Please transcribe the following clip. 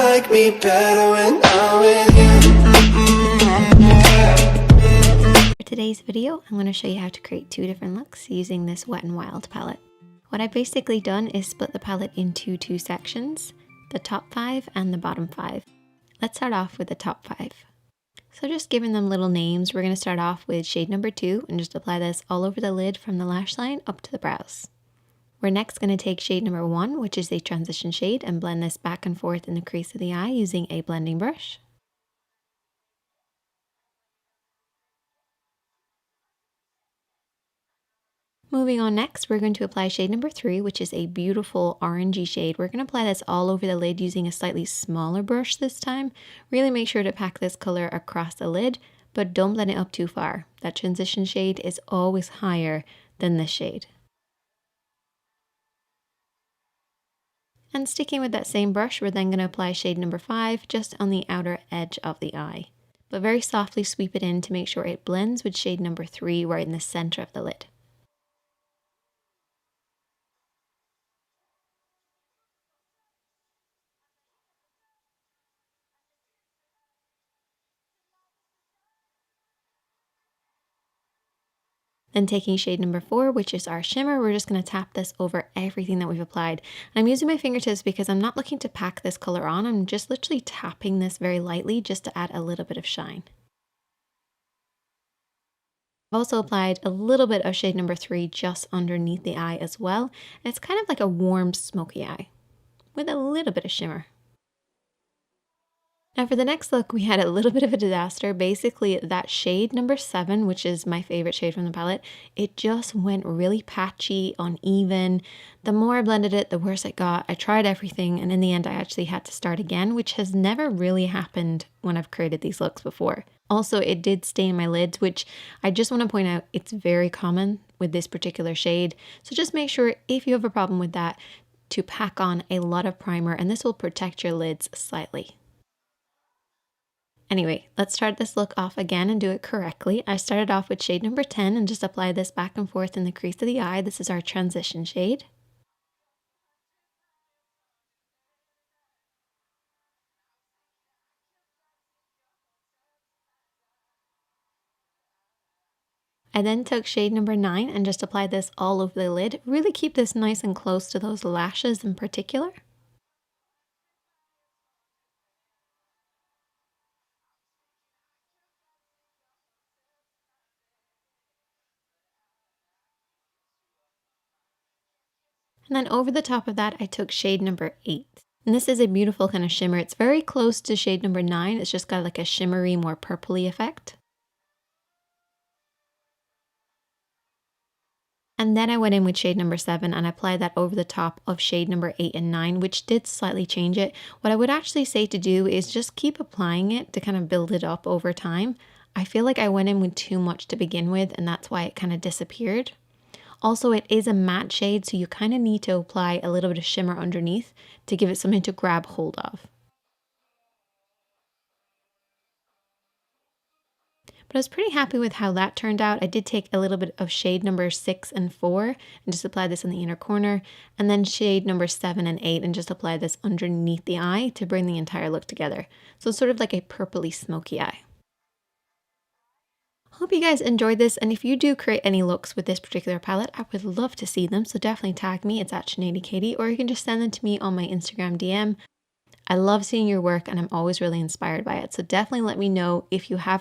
like me better when I'm with you. For today's video, I'm going to show you how to create 2 different looks using this Wet n Wild palette. What I've basically done is split the palette into 2 sections, the top 5 and the bottom 5. Let's start off with the top 5. So just giving them little names, we're going to start off with shade number 2 and just apply this all over the lid from the lash line up to the brows. We're next going to take shade number 1, which is a transition shade, and blend this back and forth in the crease of the eye using a blending brush. Moving on next, we're going to apply shade number 3, which is a beautiful orangey shade. We're going to apply this all over the lid using a slightly smaller brush this time. Really make sure to pack this color across the lid, but don't blend it up too far. That transition shade is always higher than this shade. And sticking with that same brush, we're then going to apply shade number 5 just on the outer edge of the eye. But very softly sweep it in to make sure it blends with shade number 3 right in the center of the lid. Then taking shade number 4, which is our shimmer, we're just going to tap this over everything that we've applied. I'm using my fingertips because I'm not looking to pack this color on. I'm just literally tapping this very lightly just to add a little bit of shine. I've also applied a little bit of shade number 3 just underneath the eye as well. And it's kind of like a warm smoky eye with a little bit of shimmer. Now for the next look, we had a little bit of a disaster. Basically, that shade number 7, which is my favorite shade from the palette, it just went really patchy, uneven. The more I blended it, the worse it got. I tried everything, and in the end, I actually had to start again, which has never really happened when I've created these looks before. Also, it did stain my lids, which I just want to point out, it's very common with this particular shade. So just make sure, if you have a problem with that, to pack on a lot of primer, and this will protect your lids slightly. Anyway, let's start this look off again and do it correctly. I started off with shade number 10 and just apply this back and forth in the crease of the eye. This is our transition shade. I then took shade number 9 and just applied this all over the lid. Really keep this nice and close to those lashes in particular. And then over the top of that, I took shade number 8. And this is a beautiful kind of shimmer. It's very close to shade number 9. It's just got like a shimmery, more purpley effect. And then I went in with shade number 7 and applied that over the top of shade number 8 and 9, which did slightly change it. What I would actually say to do is just keep applying it to kind of build it up over time. I feel like I went in with too much to begin with, and that's why it kind of disappeared. Also, it is a matte shade, so you kind of need to apply a little bit of shimmer underneath to give it something to grab hold of. But I was pretty happy with how that turned out. I did take a little bit of shade number 6 and 4 and just apply this in the inner corner, and then shade number 7 and 8 and just apply this underneath the eye to bring the entire look together. So it's sort of like a purpley smoky eye. Hope you guys enjoyed this, and if you do create any looks with this particular palette, I would love to see them, so definitely tag me. It's at ShaneadyKatie, or you can just send them to me on my Instagram DM. I love seeing your work and I'm always really inspired by it, so definitely let me know if you have